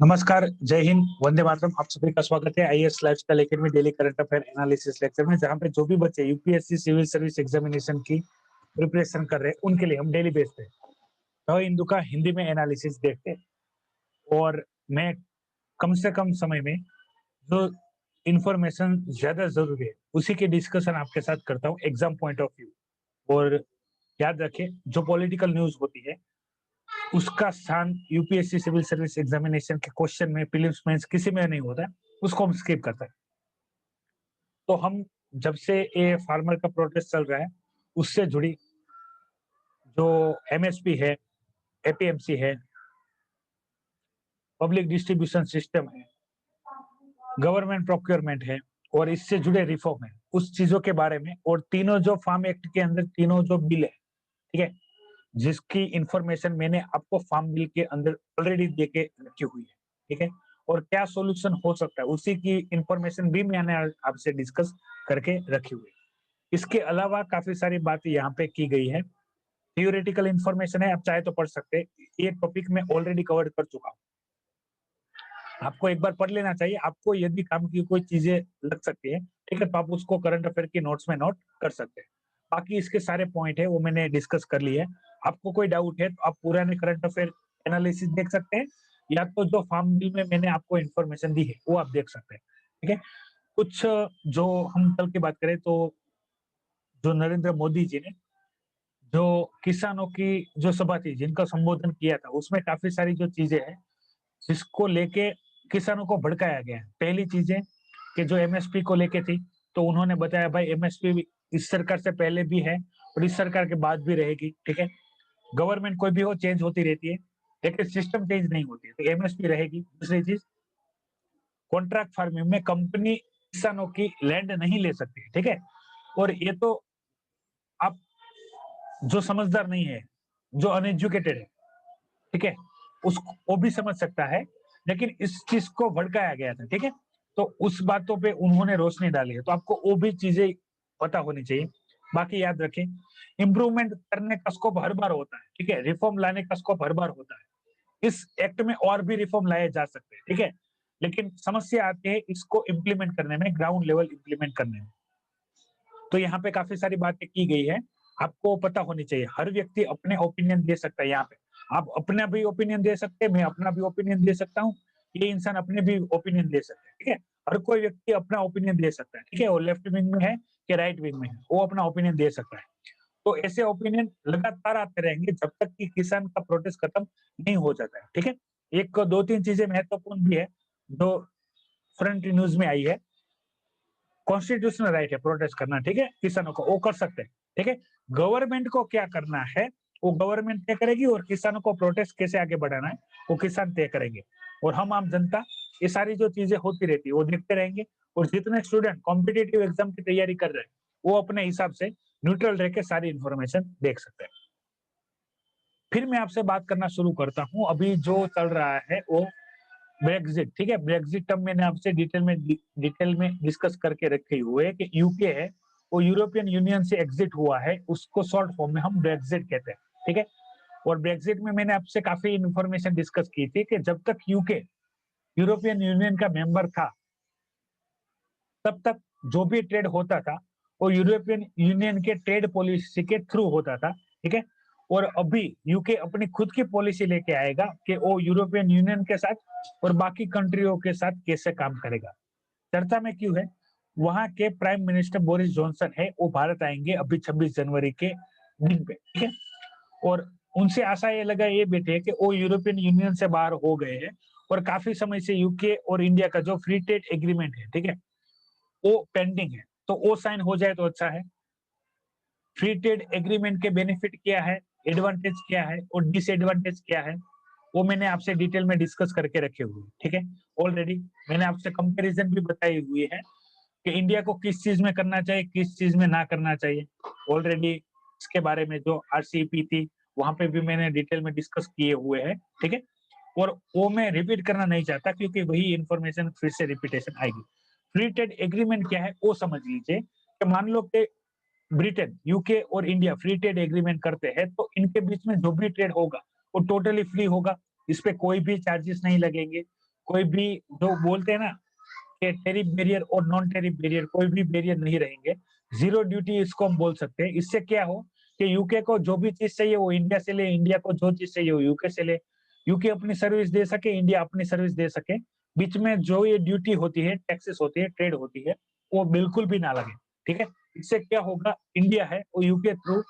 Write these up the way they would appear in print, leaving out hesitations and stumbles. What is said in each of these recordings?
नमस्कार, जय हिंद, वंदे मातरम। आप सभी का स्वागत है IAS lifestyle academy daily current affair analysis lecture में, जहाँ पे जो भी बच्चे यूपीएससी सिविल सर्विस एग्जामिनेशन की प्रिपरेशन कर रहे हैं, उनके लिए हम डेली बेस पे द हिंदू का हिंदी में एनालिसिस देखते हैं। और मैं कम से कम समय में जो इंफॉर्मेशन ज्यादा जरूरी है, उसी की डिस्कशन आपके साथ करता हूँ एग्जाम पॉइंट ऑफ व्यू। और याद रखें, जो पॉलिटिकल न्यूज होती है उसका स्थान यूपीएससी सिविल सर्विस एग्जामिनेशन के क्वेश्चन में, प्रीलिम्स मेंस किसी में नहीं होता है, उसको हम स्किप करते हैं। तो हम जब से ये फार्मर का प्रोटेस्ट चल रहा है, उससे जुड़ी जो एमएसपी है, एपीएमसी है, पब्लिक डिस्ट्रीब्यूशन सिस्टम है, गवर्नमेंट प्रोक्योरमेंट है और इससे जुड़े रिफॉर्म है, उस चीजों के बारे में, और तीनों जो फार्म एक्ट के अंदर तीनों जो बिल है, ठीक है, जिसकी इंफॉर्मेशन मैंने आपको फार्म बिल के अंदर ऑलरेडी दे के रखी हुई है, ठीक है। और क्या सॉल्यूशन हो सकता है, उसी की इंफॉर्मेशन भी मैंने आपसे डिस्कस करके रखी हुई है। इसके अलावा काफी सारी बातें यहाँ पे की गई है। थियोरेटिकल इंफॉर्मेशन है, आप चाहे तो पढ़ सकते हैं। ये टॉपिक मैं ऑलरेडी कवर कर चुका हूँ, आपको एक बार पढ़ लेना चाहिए। आपको यदि काम की कोई चीजें लग सकती है, ठीक है, तो आप उसको करंट अफेयर की नोट्स में नोट कर सकते हैं। बाकी इसके सारे पॉइंट है वो मैंने डिस्कस कर लिए है। आपको कोई डाउट है तो आप पुराने करंट अफेयर एनालिसिस देख सकते हैं, या तो जो फार्म बिल में मैंने आपको इन्फॉर्मेशन दी है वो आप देख सकते हैं, ठीक है। कुछ जो हम कल की बात करें तो जो नरेंद्र मोदी जी ने जो किसानों की जो सभा थी, जिनका संबोधन किया था, उसमें काफी सारी जो चीजें हैं जिसको लेके किसानों को भड़काया गया है। पहली चीजें कि जो एमएसपी को लेके थी, तो उन्होंने बताया भाई एमएसपी इस सरकार से पहले भी है और इस सरकार के बाद भी रहेगी, ठीक है। गवर्नमेंट कोई भी हो, चेंज होती रहती है, लेकिन सिस्टम चेंज नहीं होती है, तो एमएसपी रहेगी। दूसरी चीज, कॉन्ट्रैक्ट फार्मिंग में कंपनी किसानों की लैंड नहीं ले सकती, ठीक है। और ये तो आप जो समझदार नहीं है, जो अनएजुकेटेड है, ठीक है, उसको वो भी समझ सकता है, लेकिन इस चीज को भड़काया गया था, ठीक है। तो उस बातों पे उन्होंने रोशनी डाली है, तो आपको वो भी चीजें पता होनी चाहिए। बाकी याद रखें, इंप्रूवमेंट करने का स्कोप हर बार होता है, ठीक है, रिफॉर्म लाने का स्कोप हर बार होता है। इस एक्ट में और भी रिफॉर्म लाए जा सकते हैं, ठीक है, लेकिन समस्या आती है इसको इम्प्लीमेंट करने में, ग्राउंड लेवल इम्प्लीमेंट करने में। तो यहाँ पे काफी सारी बातें की गई है, आपको पता होनी चाहिए। हर व्यक्ति अपने ओपिनियन दे सकता है यहाँ पे, आप अपना भी ओपिनियन दे सकते हैं, मैं अपना भी ओपिनियन दे सकता हूँ, ये इंसान अपने भी ओपिनियन दे सकते हैं, ठीक है। हर कोई व्यक्ति अपना ओपिनियन दे सकता है, ठीक है, वो लेफ्ट विंग में है कि राइट विंग में है, वो अपना ओपिनियन दे सकता है। तो ऐसे ओपिनियन लगातार आते रहेंगे जब तक कि किसान का प्रोटेस्ट खत्म नहीं हो जाता है, ठीक है। एक दो तीन चीजें महत्वपूर्ण भी है जो फ्रंट न्यूज में आई है। कॉन्स्टिट्यूशनल राइट है प्रोटेस्ट करना, ठीक है, किसानों को वो कर सकते हैं, ठीक है। गवर्नमेंट को क्या करना है वो गवर्नमेंट तय करेगी, और किसानों को प्रोटेस्ट कैसे आगे बढ़ाना है वो किसान तय करेंगे। और हम आम जनता ये सारी जो चीजें होती रहती है वो देखते रहेंगे। और जितने स्टूडेंट कॉम्पिटिटिव एग्जाम की तैयारी कर रहे हैं, वो अपने हिसाब से न्यूट्रल रह के सारी इंफॉर्मेशन देख सकते हैं। फिर मैं आपसे बात करना शुरू करता हूँ। अभी जो चल रहा है वो ब्रेक्जिट, ठीक है। ब्रेक्जिट टर्म मैंने आपसे डिटेल में डिस्कस करके रखे हुए है कि यूके है वो यूरोपियन यूनियन से एग्जिट हुआ है, उसको शॉर्ट फॉर्म में हम ब्रेक्जिट कहते हैं, ठीक है। और ब्रेक्जिट में मैंने आपसे काफी इंफॉर्मेशन डिस्कस की थी कि जब तक यूके यूरोपियन यूनियन का मेंबर था, तब तक जो भी ट्रेड होता था वो यूरोपियन यूनियन के ट्रेड पॉलिसी के थ्रू होता था, ठीक है। और अभी यूके अपनी खुद की पॉलिसी लेके आएगा कि वो यूरोपियन यूनियन के साथ और बाकी कंट्रियों के साथ कैसे काम करेगा। चर्चा में क्यों है, वहां के प्राइम मिनिस्टर बोरिस जॉनसन है, वो भारत आएंगे अभी 26 जनवरी के दिन पे, ठीक है। और उनसे आशा ये लगा ये बैठे कि वो यूरोपियन यूनियन से बाहर हो गए हैं, और काफी समय से यूके और इंडिया का जो फ्री ट्रेड एग्रीमेंट है, ठीक है, वो पेंडिंग है, तो वो साइन हो जाए तो अच्छा है। फ्री ट्रेड एग्रीमेंट के बेनिफिट क्या है, एडवांटेज क्या है और डिसएडवांटेज क्या है, वो मैंने आपसे डिटेल में डिस्कस करके रखे हुए, ठीक है। ऑलरेडी मैंने आपसे कंपैरिजन भी बताई हुई है कि इंडिया को किस चीज में करना चाहिए, किस चीज में ना करना चाहिए। ऑलरेडी इसके बारे में जो आरसीईपी थी, वहां पे भी मैंने डिटेल में डिस्कस किए हुए हैं, ठीक है। और वो मैं रिपीट करना नहीं चाहता, क्योंकि वही इंफॉर्मेशन फिर से रिपीटेशन आएगी। फ्री ट्रेड एग्रीमेंट क्या है वो समझ लीजिए कि मान लो कि ब्रिटेन, यूके और इंडिया फ्री ट्रेड एग्रीमेंट करते हैं, तो इनके बीच में जो भी ट्रेड होगा वो टोटली फ्री होगा, इस पे कोई भी चार्जेस नहीं लगेंगे, कोई भी जो बोलते हैं ना कि टैरिफ बैरियर और नॉन टैरिफ बैरियर, कोई भी बैरियर नहीं रहेंगे। ज़ीरो ड्यूटी इसको हम बोल सकते हैं। इससे क्या हो कि यूके को जो भी चीज़ चाहिए वो इंडिया से ले, इंडिया को जो चीज़ चाहिए वो यूके से ले। यूके अपनी सर्विस दे सके, इंडिया अपनी सर्विस दे सके। बीच में जो ये ड्यूटी होती है, टैक्सेस होती है, ट्रेड होती है, वो बिल्कुल भी ना लगे, ठीक है? इससे क्या होगा, इंडिया है वो यूके थ्रू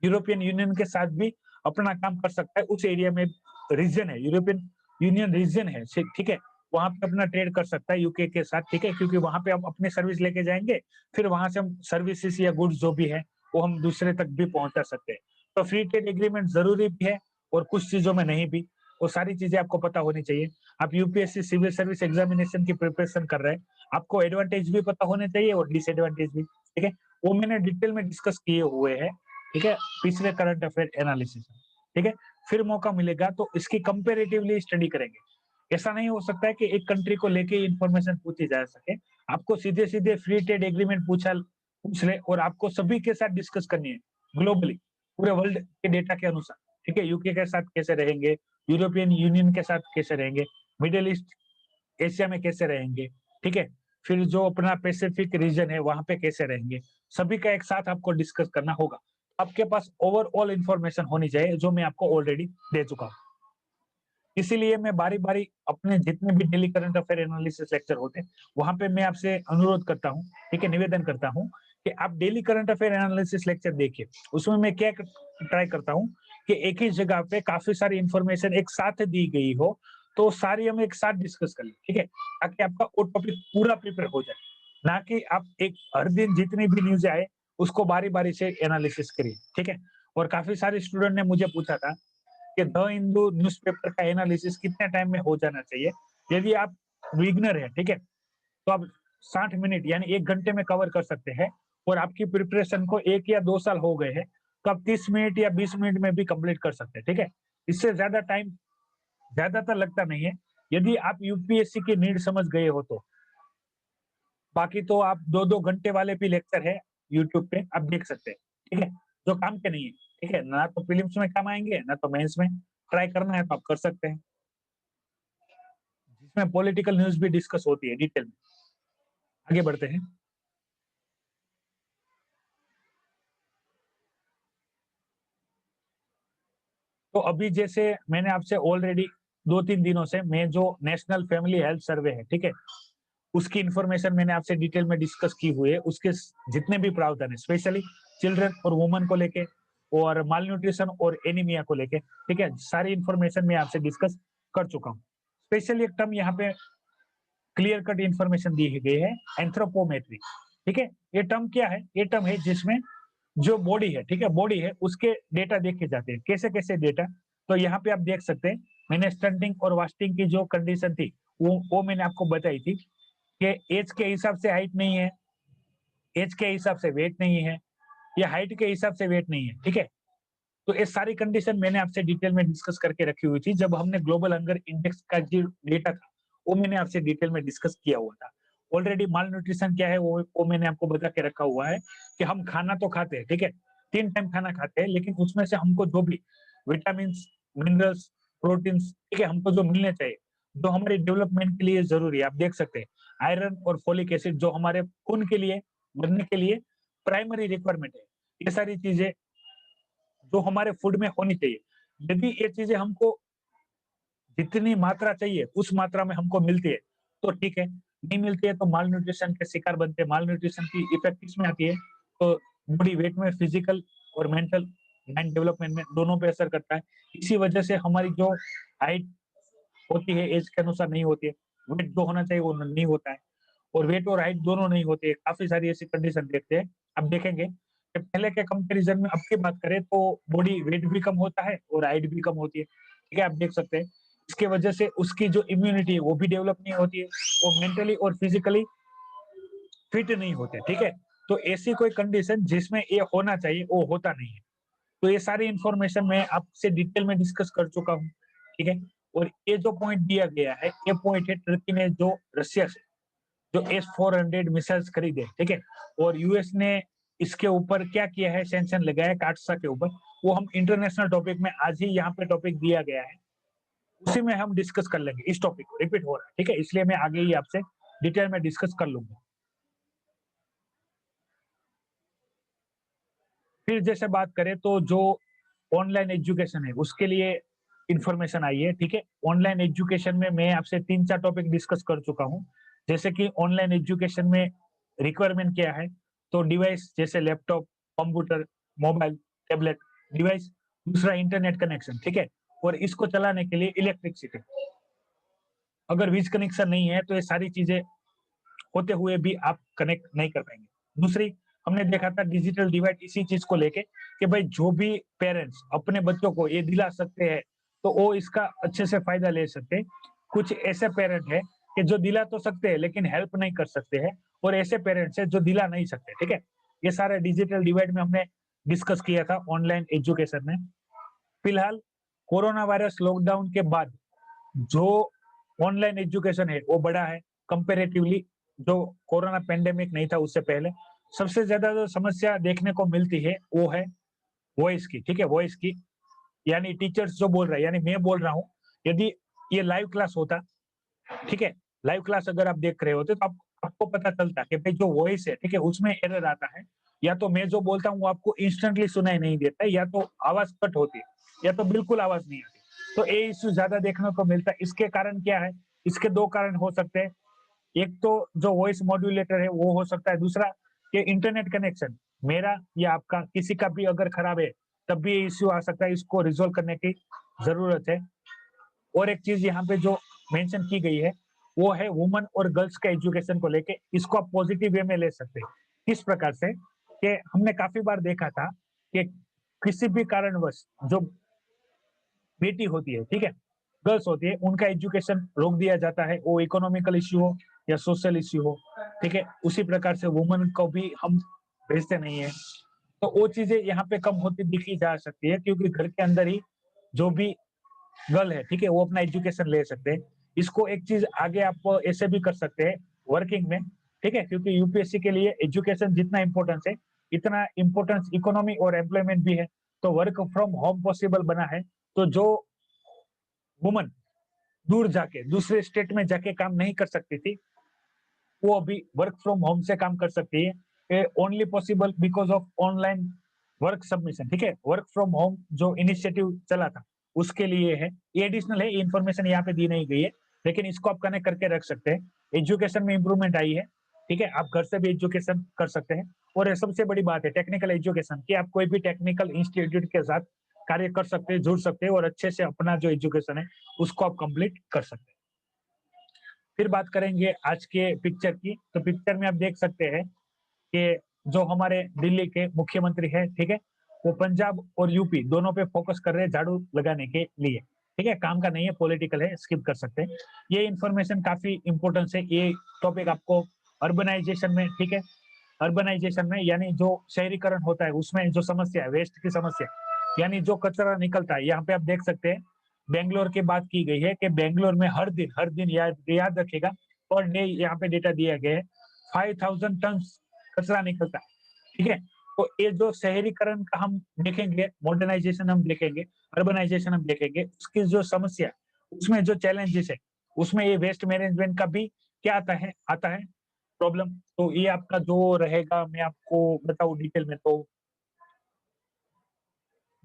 यूरोपियन यूनियन के साथ भी अपना काम कर सकता है। उस एरिया में रीजन है, यूरोपियन यूनियन रीजन है, ठीक है? वहाँ पे अपना ट्रेड कर सकता है यूके के साथ, ठीक है? क्योंकि वहाँ पे हम अपनी सर्विस लेके जाएँगे, फिर वहाँ से हम सर्विसेज़ या गुड्स जो भी है, वो हम दूसरे तक भी पहुँचा सकते हैं। तो फ्री ट्रेड एग्रीमेंट ज़रूरी भी है और कुछ चीज़ों में नहीं भी। वो सारी चीज़ें आपको पता होनी चाहिए। आप यूपीएससी सिविल सर्विस एग्ज़ामिनेशन की प्रिपरेशन कर रहे हैं, आपको एडवांटेज भी पता होने चाहिए और डिसएडवांटेज भी, ठीक है? वो मैंने डिटेल में डिस्कस किए हुए हैं, ठीक है? पिछले करंट अफेयर एनालिसिस में, ठीक है? फिर मौका मिलेगा तो इसकी कंपैरेटिवली स्टडी करेंगे। ऐसा नहीं हो सकता है कि एक कंट्री को लेके इंफॉर्मेशन पूछी जा सके। आपको सीधे-सीधे फ्री ट्रेड एग्रीमेंट पूछ ले और आपको सभी के साथ डिस्कस करनी है, ग्लोबली, पूरे वर्ल्ड के डेटा के अनुसार, ठीक है? यूके के साथ कैसे रहेंगे, यूरोपियन यूनियन के साथ कैसे रहेंगे, मिडल ईस्ट, एशिया में कैसे रहेंगे, ठीक है? फिर जो अपना पैसिफिक रीजन है, वहाँ पे कैसे रहेंगे, सभी का एक साथ आपको डिस्कस करना होगा। आपके पास ओवरऑल इन्फॉर्मेशन होनी चाहिए, जो मैं आपको ऑलरेडी दे चुका हूँ। इसीलिए मैं बारी-बारी अपने जितने भी daily current affair analysis lecture होते हैं, वहाँ पे मैं आपसे अनुरोध करता हूँ, ठीक है, निवेदन करता हूँ कि आप daily current affair analysis lecture देखिए। उसमें मैं क्या ट्राई करता हूँ कि एक ही जगह पे काफ़ी सारी इन्फॉर्मेशन एक साथ दी गई हो, तो सारी हम एक साथ डिस्कस कर लें, ठीक है? ताकि आपका वो टॉपिक पूरा प्रिपेयर हो जाए। ना कि आप एक हर दिन जितनी भी न्यूज़ आए, उसको बारी-बारी से एनालिसिस करिए, ठीक है? और काफ़ी सारे स्टूडेंट ने मुझे पूछा था कि द हिंदू न्यूज़पेपर का एनालिसिस कितने टाइम में हो जाना चाहिए? यदि आप बिगिनर हैं, ठीक है? तो आप 60 मिनट यानी 1 घंटे में कवर कर सकते हैं और आपकी प्रिपरेशन को 1 या 2 साल हो गए हैं, तो आप 30 मिनट या 20 मिनट में भी कंप्लीट कर सकते हैं, ठीक है? इससे ज़्यादा टाइम ज़्यादातर लगता नहीं है, यदि आप यूपीएससी की नीड समझ गए हो तो। बाकी तो आप 2-2 घंटे वाले भी लेक्चर है यूट्यूब पे, आप देख सकते हैं, ठीक है? जो काम के नहीं है, ठीक है? ना तो प्रीलिम्स में काम आएँगे, ना तो मेंस में। ट्राई करना है तो आप कर सकते हैं। जिसमें पॉलिटिकल न्यूज़ भी डिस्कस होती है डिटेल में। आगे बढ़ते हैं। तो अभी जैसे मैंने आपसे ऑलरेडी 2-3 दिनों से मैं जो नेशनल फैमिली हेल्थ सर्वे है, ठीक है? उसकी इन्फॉर्मेशन मैंने आपसे डिटेल में डिस्कस की हुई है। उसके जितने भी प्रावधान है, स्पेशली चिल्ड्रन और वुमन को लेके और माल न्यूट्रिशन और एनीमिया को लेके, ठीक है? सारी इन्फॉर्मेशन मैं आपसे डिस्कस कर चुका हूँ। स्पेशली एक टर्म यहाँ पे क्लियर कट इन्फॉर्मेशन दी गई है, एंथ्रोपोमेट्री, ठीक है? ये टर्म क्या है? ये टर्म है जिसमें जो बॉडी है, ठीक है? बॉडी है, उसके डेटा देखे जाते हैं। कैसे-कैसे डेटा? तो यहाँ पे आप देख सकते हैं, मैंने स्टंटिंग और वास्टिंग की जो कंडीशन थी, वो मैंने आपको बताई थी कि ऐज के हिसाब से हाइट नहीं है, ऐज के हिसाब से वेट नहीं है, या हाइट के हिसाब से वेट नहीं है, ठीक है? तो ये सारी कंडीशन मैंने आपसे डिटेल में डिस्कस करके रखी हुई थी, जब हमने ग्लोबल हंगर इंडेक्स का जो डेटा था, वो मैंने आपसे डिटेल में डिस्कस किया हुआ था। ऑलरेडी माल न्यूट्रिशन क्या है, वो मैंने आपको बता के रखा हुआ है कि हम खाना तो खाते हैं, ठीक है? 3 टाइम खाना खाते हैं, लेकिन उसमें से हमको जो भी विटामिन्स, मिनरल्स, प्रोटीन्स, ठीक है, हमको जो मिलने चाहिए, जो हमारे डेवलपमेंट के लिए ज़रूरी है, आप देख सकते हैं, आयरन और फोलिक एसिड जो हमारे खून के लिए, बनने के लिए प्राइमरी रिक्वायरमेंट है। ये सारी चीज़ें जो हमारे फूड में होनी चाहिए। यदि ये चीज़ें हमको जितनी मात्रा चाहिए, उस मात्रा में हमको मिलती है, तो ठीक है, नहीं मिलती है तो माल न्यूट्रिशन के शिकार बनते हैं। माल न्यूट्रिशन की इफ़ेक्ट किसमें आती है? तो बॉडी वेट में, फिज़िकल और मेंटल, माइंड डेवलपमेंट में, दोनों पे असर करता है। इसी वजह से हमारी जो हाइट होती है, ऐज के अनुसार नहीं होती है। वेट जो होना चाहिए, वो नहीं होता है और वेट और हाइट दोनों नहीं होते हैं। काफ़ी सारी ऐसी कंडीशन देखते हैं। आप देखेंगे कि पहले के कंपैरिज़न में अब की बात करें तो बॉडी वेट भी कम होता है और हाइट भी कम होती है। ठीक है, आप देख सकते हैं। इसकी वजह से उसकी जो इम्यूनिटी है वो भी डेवलप नहीं होती है। वो मेंटली और फिजिकली फिट नहीं होते, ठीक है? तो ऐसी कोई कंडीशन जिसमें ये होना चाहिए, वो होता नहीं है। तो ये सारी इन्फॉर्मेशन मैं आपसे डिटेल में डिस्कस कर चुका हूँ, ठीक है? और ये जो पॉइंट दिया गया है, ये पॉइंट है टर्की ने जो रशिया से जो एस-400 मिसाइल्स खरीदे, ठीक है? और यूएस ने इसके ऊपर क्या किया है, सैंक्शन लगाया है काटसा के ऊपर, वो हम इंटरनेशनल टॉपिक में आज ही यहाँ पे टॉपिक दिया गया है। उसी में हम डिस्कस कर लेंगे, इस टॉपिक को रिपीट हो रहा है, ठीक है? इसलिए मैं आगे ही आपसे डिटेल में डिस्कस कर लूँगा। फिर जैसे बात करें तो जो ऑनलाइन एजुकेशन है, उसके लिए इन्फॉर्मेशन आई है, ठीक है? ऑनलाइन एजुकेशन में मैं आपसे 3-4 टॉपिक डिस्कस कर चुका हूँ। जैसे कि ऑनलाइन एजुकेशन में रिक्वायरमेंट क्या है? तो डिवाइस जैसे laptop, computer, mobile, tablet, device, दूसरा इंटरनेट कनेक्शन, ठीक है? और इसको चलाने के लिए इलेक्ट्रिसिटी। अगर वीज कनेक्शन नहीं है, तो ये सारी चीज़ें होते हुए भी आप कनेक्ट नहीं कर पाएँगे। दूसरी, हमने देखा था डिजिटल डिवाइड इसी चीज़ को लेके कि भाई जो भी पेरेंट्स अपने बच्चों को ये दिला सकते हैं, तो वो इसका अच्छे से फ़ायदा ले सकते हैं। कुछ ऐसे पेरेंट हैं कि जो दिला तो सकते हैं लेकिन हेल्प नहीं कर सकते हैं और ऐसे पेरेंट्स हैं जो दिला नहीं सकते, ठीक है? ये सारे डिजिटल डिवाइड में हमने डिस्कस किया था ऑनलाइन एजुकेशन में। फिलहाल कोरोना वायरस लॉकडाउन के बाद जो ऑनलाइन एजुकेशन है वो बढ़ा है कंपैरेटिवली जो कोरोना पेंडेमिक नहीं था उससे पहले। सबसे ज़्यादा जो समस्या देखने को मिलती है वो है वॉइस की, ठीक है? वॉइस की यानी टीचर्स जो बोल रहे हैं यानी मैं बोल रहा हूँ, यदि ये लाइव क्लास होता, ठीक है? लाइव क्लास अगर आप देख रहे होते तो आप आपको पता चलता कि भाई जो वॉइस है, ठीक है? उसमें एरर आता है। या तो मैं जो बोलता हूँ वो आपको इंस्टेंटली सुनाई नहीं देता है या तो आवाज़ कट होती है या तो बिल्कुल आवाज़ नहीं आती। तो ये इश्यू ज़्यादा देखने को मिलता है। इसके कारण क्या है? इसके 2 कारण हो सकते हैं। एक तो जो वॉइस मॉड्यूलेटर है वो हो सकता है, दूसरा कि इंटरनेट कनेक्शन मेरा या आपका किसी का भी अगर खराब है, तब भी ये इश्यू आ सकता है। इसको रिज़ॉल्व करने की ज़रूरत है। और एक चीज़ यहाँ पे जो मेंशन की गई है, वो है वुमन और गर्ल्स के एजुकेशन को लेके, इसको आप पॉजिटिव वे में ले सकते हैं। किस प्रकार से? कि हमने काफ़ी बार देखा था कि किसी भी कारणवश जो बेटी होती है, ठीक है? गर्ल्स होती है, उनका एजुकेशन रोक दिया जाता है, वो इकोनॉमिकल इश्यू हो या सोशल इश्यू हो, ठीक है? उसी प्रकार से वुमन को भी हम भेजते नहीं हैं। तो वो चीज़ें यहाँ पे कम होती दिखी जा सकती है क्योंकि घर के अंदर ही जो भी गर्ल है, ठीक है? वो अपना एजुकेशन ले सकते हैं। इसको एक चीज़ आगे आप ऐसे भी कर सकते हैं वर्किंग में, ठीक है? क्योंकि यूपीएससी के लिए एजुकेशन जितना इम्पोर्टेंस है, इतना इम्पोर्टेंस इकोनॉमी और एम्प्लॉयमेंट भी है। तो वर्क फ्रॉम होम पॉसिबल बना है, तो जो वुमन दूर जाके दूसरे स्टेट में जाके काम नहीं कर सकती थी, वो अभी वर्क फ्रॉम होम से काम कर सकती है। Only possible because of online work submission, ठीक है? वर्क फ्रॉम होम जो इनिशिएटिव चला था, उसके लिए है। ये एडिशनल है, ये इन्फॉर्मेशन यहाँ पे दी नहीं गई है, लेकिन इसको आप कनेक्ट करके रख सकते हैं। एजुकेशन में इम्प्रूवमेंट आई है, ठीक है? आप घर से भी एजुकेशन कर सकते हैं और ये सबसे बड़ी बात है टेक्निकल एजुकेशन कि आप कोई भी टेक्निकल इंस्टीट्यूट के साथ कार्य कर सकते हैं, जुड़ सकते हैं और अच्छे से अपना जो एजुकेशन है, उसको आप कंप्लीट कर सकते हैं। फिर बात करेंगे आज के पिक्चर की, तो पिक्चर में आप देख सकते हैं कि जो हमारे दिल्ली के मुख्यमंत्री हैं, ठीक है? वो पंजाब और यूपी दोनों पे फोकस कर रहे हैं झाड़ू लगाने के लिए, ठीक है? काम का नहीं है, पॉलिटिकल है, स्किप कर सकते हैं। ये इन्फॉर्मेशन काफ़ी इम्पोर्टेंस है, ये टॉपिक आपको अर्बनाइज़ेशन में, ठीक है? अर्बनाइज़ेशन में यानी जो शहरीकरण होता है, उसमें जो समस्या है, वेस्ट की समस्या, यानी जो कचरा निकलता है, यहाँ पे आप देख सकते हैं, बैंगलोर की बात की गई है कि बैंगलोर में हर दिन याद याद रखिएगा, पर डे यहाँ पे डेटा दिया गया है, 5000 टन कचरा निकलता है, ठीक है? तो ये जो शहरीकरण का हम देखेंगे, मॉडर्नाइज़ेशन हम देखेंगे, अर्बनाइज़ेशन हम देखेंगे, उसकी जो समस्या, उसमें जो चैलेंजेस है, उसमें ये वेस्ट मैनेजमेंट का भी क्या आता है प्रॉब्लम। तो ये आपका जो रहेगा मैं आपको बताऊँ डिटेल में तो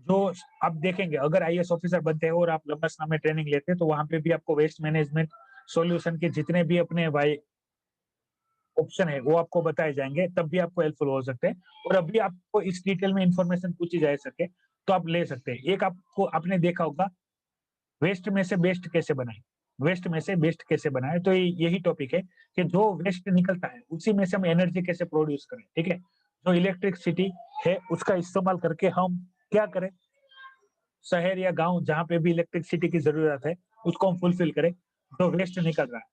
जो आप देखेंगे अगर आईएएस ऑफिसर बनते हैं और आप लंबा समय ट्रेनिंग लेते हैं तो वहाँ पे भी आपको वेस्ट मैनेजमेंट सॉल्यूशन के जितने भी अपने भाई ऑप्शन है वो आपको बताए जाएँगे, तब भी आपको हेल्पफुल हो सकते हैं। और अभी आपको इस डिटेल में इन्फॉर्मेशन पूछी जा सके, तो आप ले सकते हैं। एक आपको आपने देखा होगा वेस्ट में से बेस्ट कैसे बनाएँ? वेस्ट में से बेस्ट कैसे बनाएँ? तो यही टॉपिक है कि जो वेस्ट निकलता है, उसी में से हम एनर्जी कैसे प्रोड्यूस करें, ठीक है? जो इलेक्ट्रिसिटी है, उसका इस्तेमाल करके हम क्या करें? शहर या गाँव जहाँ पे भी इलेक्ट्रिसिटी की ज़रूरत है, उसको हम फुलफिल करें, जो वेस्ट निकल रहा है।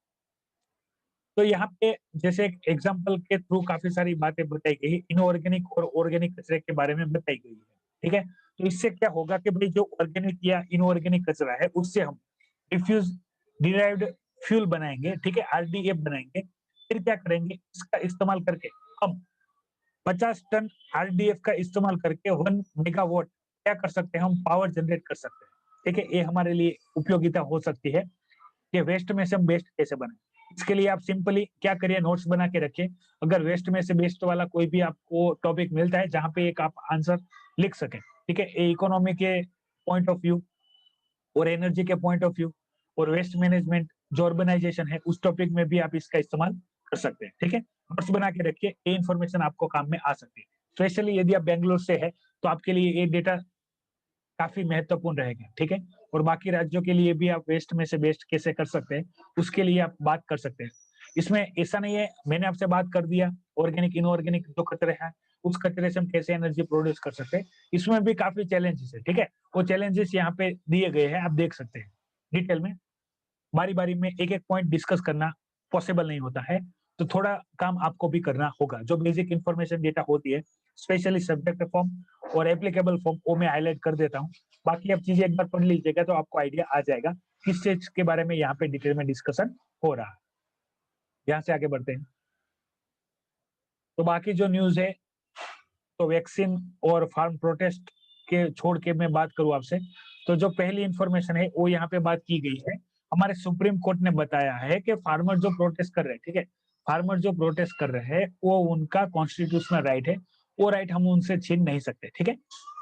तो यहाँ पे जैसे एक एग्ज़ाम्पल के थ्रू काफ़ी सारी बातें बताई गई, इनऑर्गेनिक और ऑर्गेनिक कचरे के बारे में बताई गई है, ठीक है? तो इससे क्या होगा कि भई जो ऑर्गेनिक या इनऑर्गेनिक कचरा है, उससे हम रिफ्यूज़ डिराइव्ड फ्यूल बनाएँगे, ठीक है? आरडीएफ बनाएँगे। फिर क्या करेंगे, इसका इस्तेमाल करके हम 50 टन आरडीएफ का इस्तेमाल करके 1 मेगावाट क्या कर सकते हैं हम पावर जनरेट कर सकते हैं, ठीक है, ये हमारे लिए उपयोगिता हो सकती है कि वेस्ट में से हम बेस्ट कैसे बने। इसके लिए आप सिंपली क्या करिए, नोट्स बना के रखिए। अगर वेस्ट में से बेस्ट वाला कोई भी आपको टॉपिक मिलता है जहाँ पे एक आप आंसर लिख सकें, ठीक है, ये इकोनॉमी के पॉइंट ऑफ व्यू और एनर्जी के पॉइंट ऑफ व्यू और वेस्ट मैनेजमेंट जो अर्बनाइजेशन है उस टॉपिक में भी आप इसका इस्तेमाल कर सकते हैं। ठीक है, नोट्स बना के रखिए, ये इन्फॉर्मेशन आपको काम में आ सकती है। स्पेशली यदि आप बेंगलोर से है तो आपके लिए ये डेटा काफी महत्वपूर्ण रहेगा। ठीक है, और बाकी राज्यों के लिए भी आप वेस्ट में से बेस्ट कैसे कर सकते हैं उसके लिए आप बात कर सकते हैं। इसमें ऐसा नहीं है मैंने आपसे बात कर दिया ऑर्गेनिक इनऑर्गेनिक जो कचरे हैं उस कचरे से हम कैसे एनर्जी प्रोड्यूस कर सकते हैं, इसमें भी काफी चैलेंजेस है। ठीक है, वो चैलेंजेस यहाँ पे दिए गए हैं, आप देख सकते हैं डिटेल में। बारी बारी में एक एक पॉइंट डिस्कस करना पॉसिबल नहीं होता है, तो थोड़ा काम आपको भी करना होगा। जो बेसिक इंफॉर्मेशन डेटा होती है स्पेशली सब्जेक्ट फॉर्म और एप्लीकेबल फॉर्म वो मैं हाईलाइट कर देता हूँ। बाकी आप चीजें एक बार पढ़ लीजिएगा तो आपको आइडिया आ जाएगा किस चीज के बारे में यहाँ पे डिटेल में डिस्कशन हो रहा है। यहाँ से आगे बढ़ते हैं। तो बाकी जो न्यूज है तो वैक्सीन और फार्म प्रोटेस्ट के छोड़ के मैं बात करूं आपसे, तो जो पहली इंफॉर्मेशन है वो यहाँ पे बात की गई है। हमारे सुप्रीम कोर्ट ने बताया है कि फार्मर जो प्रोटेस्ट कर रहे हैं, ठीक है, फार्मर जो प्रोटेस्ट कर रहे हैं वो उनका कॉन्स्टिट्यूशनल राइट है, वो राइट हम उनसे छीन नहीं सकते। ठीक है,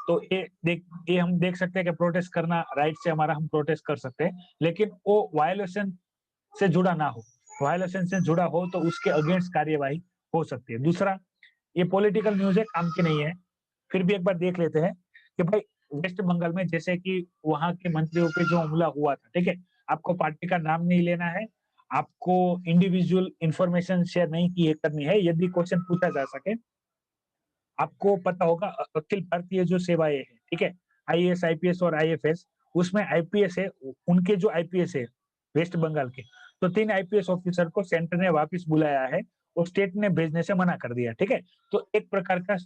तो ये हम देख सकते हैं कि प्रोटेस्ट करना राइट से हमारा, हम प्रोटेस्ट कर सकते हैं, लेकिन वो वायलेशन से जुड़ा ना हो। वायलेशन से जुड़ा हो तो उसके अगेंस्ट कार्यवाही हो सकती है। दूसरा, ये पॉलिटिकल न्यूज़ है, काम की नहीं है, फिर भी एक बार देख लेते हैं कि भाई वेस्ट बंगाल में जैसे कि वहाँ के मंत्रियों पे जो हमला हुआ था, ठीक है? आपको पार्टी का नाम नहीं लेना है, आपको इंडिविजुअल इन्फॉर्मेशन शेयर नहीं की करनी है, यदि क्वेश्चन पूछा जा सके। आपको पता होगा अखिल भारतीय जो सेवाएँ हैं, ठीक है? आईएएस, आईपीएस और आईएफएस, उसमें आईपीएस है, उनके जो आईपीएस है वेस्ट बंगाल के, तो 3 आईपीएस ऑफिसर को सेंटर ने वापस बुलाया है और स्टेट ने भेजने से मना कर दिया, ठीक है? तो एक प्रकार का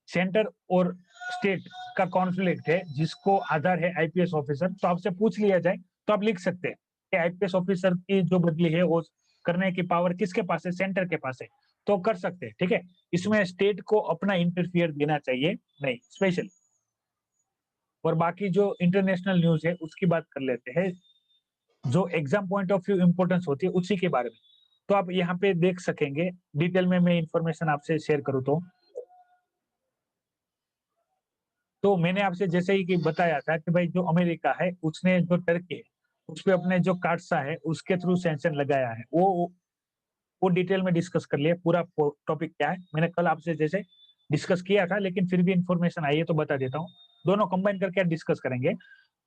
सेंटर और स्टेट का कॉन्फ्लिक्ट है जिसको आधार है आईपीएस ऑफिसर। तो आपसे पूछ लिया जाए तो आप लिख सकते हैं कि आईपीएस ऑफिसर की जो बदली है वो करने की पावर किसके पास है, सेंटर के पास है, तो कर सकते हैं। ठीक है, इसमें स्टेट को अपना इंटरफियर देना चाहिए नहीं स्पेशली। और बाकी जो इंटरनेशनल न्यूज है उसकी बात कर लेते हैं, जो exam point of view importance होती है उसी के बारे में। तो आप यहाँ पे देख सकेंगे डिटेल में, मैं इंफॉर्मेशन आपसे शेयर करूँ तो मैंने आपसे जैसे ही कि बताया था कि भाई जो अमेरिका है उसने जो टर्की है उस पे अपने जो काटसा है उसके थ्रू सैंक्शन लगाया है, वो डिटेल में डिस्कस कर लिए पूरा टॉपिक क्या है। मैंने कल आपसे जैसे डिस्कस किया था लेकिन फिर भी इंफॉर्मेशन आई है तो बता देता हूँ, दोनों कंबाइन करके डिस्कस करेंगे।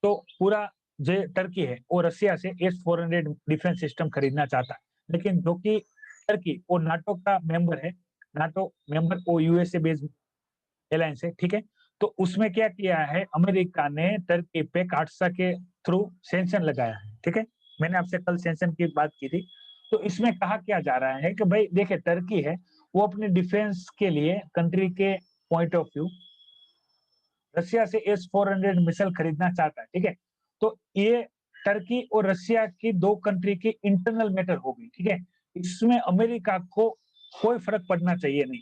तो पूरा जो टर्की है वो रसिया से S-400 डिफेंस सिस्टम खरीदना चाहता है, लेकिन जो कि टर्की वो नाटो का मेंबर है, नाटो मेंबर वो यूएसए बेस्ड एलायंस है, ठीक है? तो उसमें क्या किया है अमेरिका ने टर्की पे काटसा के थ्रू सैंक्शन लगाया है, ठीक है? मैंने आपसे कल सैंक्शन की बात की थी। तो इसमें कहा क्या जा रहा है कि भाई देखिए टर्की है वो अपने डिफेंस के लिए कंट्री के पॉइंट ऑफ व्यू रसिया से S-400 मिसाइल खरीदना चाहता है, ठीक है? तो ये टर्की और रसिया की 2 कंट्री की इंटरनल मैटर होगी, ठीक है? इसमें अमेरिका को कोई फ़र्क पड़ना चाहिए नहीं,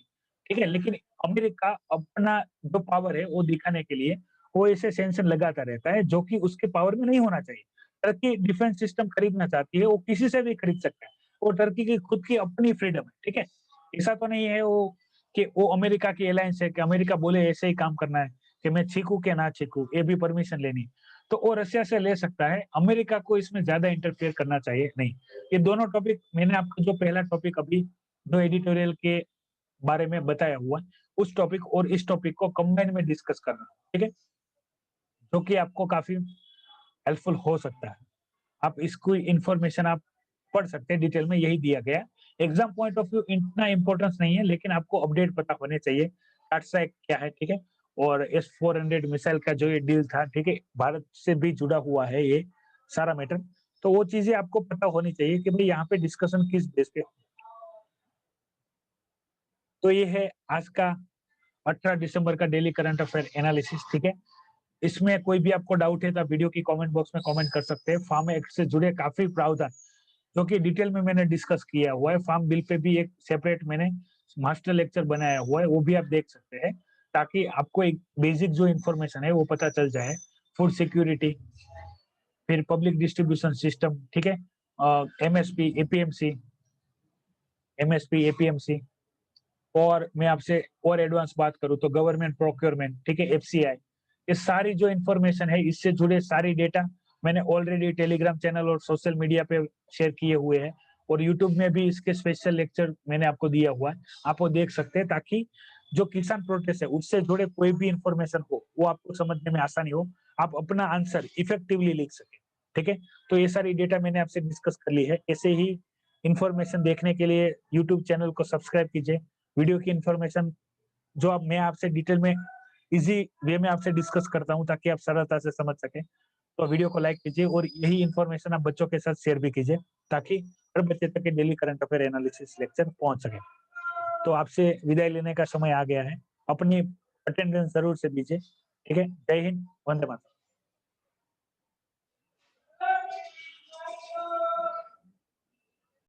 ठीक है? लेकिन अमेरिका अपना जो पावर है वो दिखाने के लिए वो ऐसे सैंक्शन लगाता रहता है जो कि उसके पावर में नहीं होना चाहिए। टर्की डिफेंस सिस्टम खरीदना चाहती है, वो किसी से भी खरीद सकता है। वो टर्की की खुद की अपनी फ्रीडम है, ठीक है? ऐसा तो नहीं है वो कि वो अमेरिका की एलायंस है कि अमेरिका बोले ऐसे ही काम करना है। कि मैं छींकू के ना छींकू, ये भी परमिशन लेनी। तो वो रसिया से ले सकता है, अमेरिका को इसमें ज़्यादा इंटरफेयर करना चाहिए नहीं। ये दोनों टॉपिक मैंने आपको जो पहला टॉपिक अभी जो एडिटोरियल के बारे में बताया हुआ है, उस टॉपिक और इस टॉपिक को कंबाइन में डिस्कस करना, ठीक है? जो कि आपको काफ़ी हेल्पफुल हो सकता है। आप इसको इन्फॉर्मेशन आप पढ़ सकते हैं, डिटेल में यही दिया गया है। एग्ज़ाम पॉइंट ऑफ व्यू इतना इम्पोर्टेंस नहीं है, लेकिन आपको अपडेट पता होने चाहिए। टाटसा क्या है, ठीक है? और S-400 मिसाइल का जो ये डील था, ठीक है? भारत से भी जुड़ा हुआ है ये सारा मैटर। तो वो चीज़ें आपको पता होनी चाहिए कि भई यहाँ पे डिस्कशन किस बेस पे। तो ये है आज का 18 दिसंबर का डेली करंट अफेयर एनालिसिस, ठीक है? इसमें कोई भी आपको डाउट है तो आप वीडियो की कमेंट बॉक्स में कमेंट कर सकते हैं। फार्म एक्ट से जुड़े काफ़ी प्रावधान जो कि डिटेल में मैंने डिस्कस किया हुआ है। फार्म बिल पे भी एक सेपरेट मैंने मास्टर लेक्चर बनाया हुआ है, वो भी आप देख सकते हैं, ताकि आपको एक बेसिक जो इन्फॉर्मेशन है वो पता चल जाए। फूड सिक्योरिटी, फिर पब्लिक डिस्ट्रीब्यूशन सिस्टम, ठीक है, एमएसपी, एपीएमसी, एमएसपी, एपीएमसी, और मैं आपसे और एडवांस बात करूं तो गवर्नमेंट प्रोक्योरमेंट, ठीक है, एफसीआई। ये सारी जो इन्फॉर्मेशन है, इससे जुड़े सारी डेटा मैंने ऑलरेडी टेलीग्राम चैनल और सोशल मीडिया पे शेयर किए हुए हैं, और यूट्यूब में भी इसके स्पेशल लेक्चर मैंने आपको दिया हुआ है, आप वो देख सकते हैं, ताकि जो किसान प्रोटेस्ट है उससे जुड़े कोई भी इंफॉर्मेशन हो वो आपको समझने में आसानी हो, आप अपना आंसर इफेक्टिवली लिख सके, ठीक है। तो ये सारी डेटा मैंने आपसे डिस्कस कर ली है। ऐसे ही इंफॉर्मेशन देखने के लिए यूट्यूब चैनल को सब्सक्राइब कीजिए। वीडियो की इंफॉर्मेशन जो अब मैं आपसे डिटेल में इजी वे में आपसे डिस्कस करता हूँ, ताकि आप सरलता से समझ सकें। तो वीडियो को लाइक कीजिए, और यही इंफॉर्मेशन आप बच्चों के साथ शेयर भी कीजिए, ताकि हर बच्चे तक के daily current affair analysis lecture पहुंच सके। तो आपसे विदाई लेने का समय आ गया है, अपनी अटेंडेंस जरूर से दीजिए, ठीक है। जय हिंद, वंदे मातरम।